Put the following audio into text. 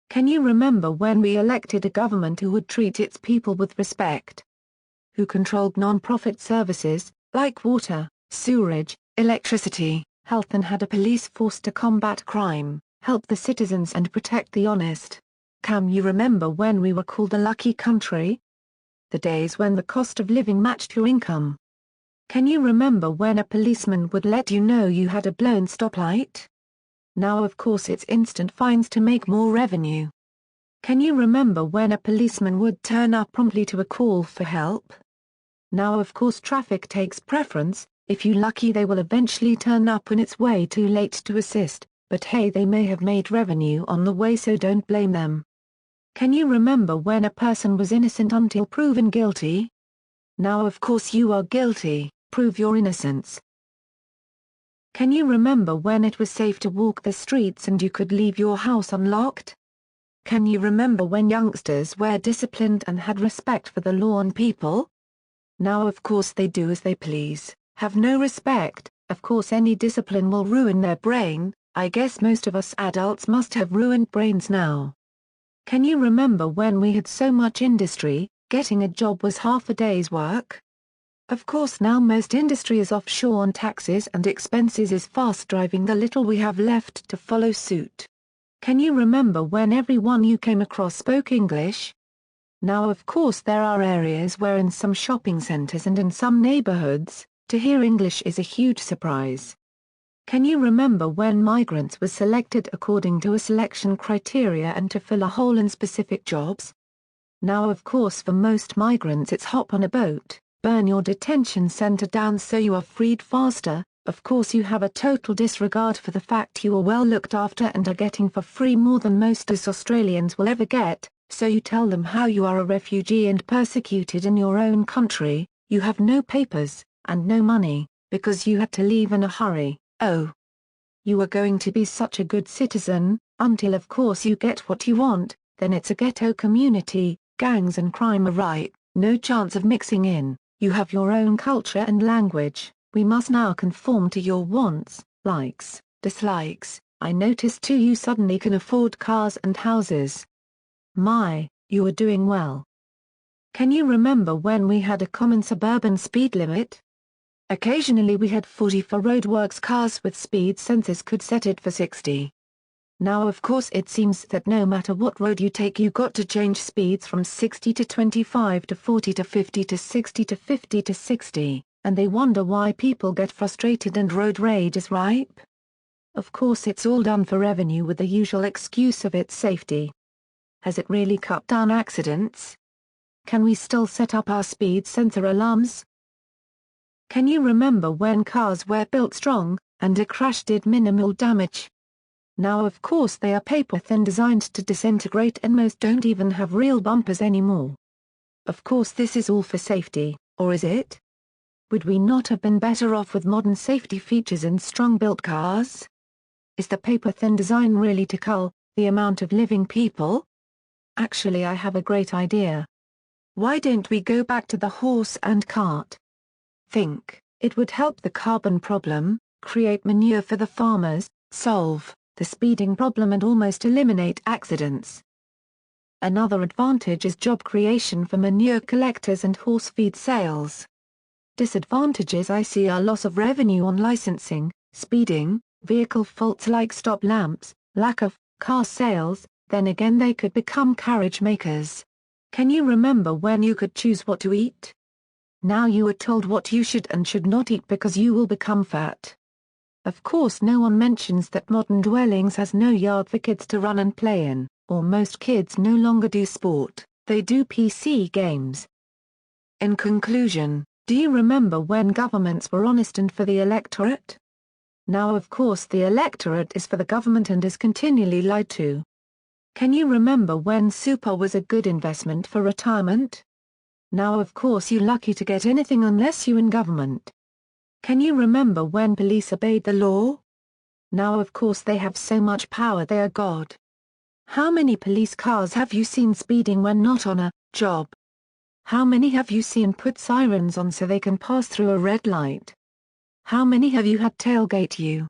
Can you remember when we elected a government who would treat its people with respect? Who controlled non-profit services, like water, sewerage, electricity, health, and had a police force to combat crime, help the citizens and protect the honest? Can you remember when we were called a lucky country? The days when the cost of living matched your income. Can you remember when a policeman would let you know you had a blown stoplight? Now of course it's instant fines to make more revenue. Can you remember when a policeman would turn up promptly to a call for help? Now of course traffic takes preference. If you're lucky they will eventually turn up when it's way too late to assist, but hey, they may have made revenue on the way, so don't blame them. Can you remember when a person was innocent until proven guilty? Now of course you are guilty, prove your innocence. Can you remember when it was safe to walk the streets and you could leave your house unlocked? Can you remember when youngsters were disciplined and had respect for the law and people? Now of course they do as they please, have no respect. Of course any discipline will ruin their brain. I guess most of us adults must have ruined brains now. Can you remember when we had so much industry, getting a job was half a day's work? Of course now most industry is offshore and taxes and expenses is fast driving the little we have left to follow suit. Can you remember when everyone you came across spoke English? Now of course there are areas where in some shopping centers and in some neighborhoods, to hear English is a huge surprise. Can you remember when migrants were selected according to a selection criteria and to fill a hole in specific jobs? Now of course for most migrants it's hop on a boat, burn your detention center down so you are freed faster. Of course you have a total disregard for the fact you are well looked after and are getting for free more than most us Australians will ever get, so you tell them how you are a refugee and persecuted in your own country, you have no papers, and no money, because you had to leave in a hurry. Oh, you are going to be such a good citizen, until of course you get what you want, then it's a ghetto community, gangs and crime are right, no chance of mixing in, you have your own culture and language, we must now conform to your wants, likes, dislikes. I noticed too you suddenly can afford cars and houses. My, you are doing well. Can you remember when we had a common suburban speed limit? Occasionally we had 40 for roadworks cars with speed sensors could set it for 60. Now of course it seems that no matter what road you take you got to change speeds from 60 to 25 to 40 to 50 to 60 to 50 to 60, and they wonder why people get frustrated and road rage is ripe. Of course it's all done for revenue with the usual excuse of its safety. Has it really cut down accidents? Can we still set up our speed sensor alarms? Can you remember when cars were built strong, and a crash did minimal damage? Now of course they are paper-thin designed to disintegrate and most don't even have real bumpers anymore. Of course this is all for safety, or is it? Would we not have been better off with modern safety features in strong-built cars? Is the paper-thin design really to cull the amount of living people? Actually I have a great idea. Why don't we go back to the horse and cart? Think, it would help the carbon problem, create manure for the farmers, solve the speeding problem and almost eliminate accidents. Another advantage is job creation for manure collectors and horse feed sales. Disadvantages I see are loss of revenue on licensing, speeding, vehicle faults like stop lamps, lack of car sales, then again they could become carriage makers. Can you remember when you could choose what to eat? Now you are told what you should and should not eat because you will become fat. Of course no one mentions that modern dwellings has no yard for kids to run and play in, or most kids no longer do sport, they do PC games. In conclusion, do you remember when governments were honest and for the electorate? Now of course the electorate is for the government and is continually lied to. Can you remember when super was a good investment for retirement? Now of course you're lucky to get anything unless you're in government. Can you remember when police obeyed the law? Now of course they have so much power they are God. How many police cars have you seen speeding when not on a job? How many have you seen put sirens on so they can pass through a red light? How many have you had tailgate you?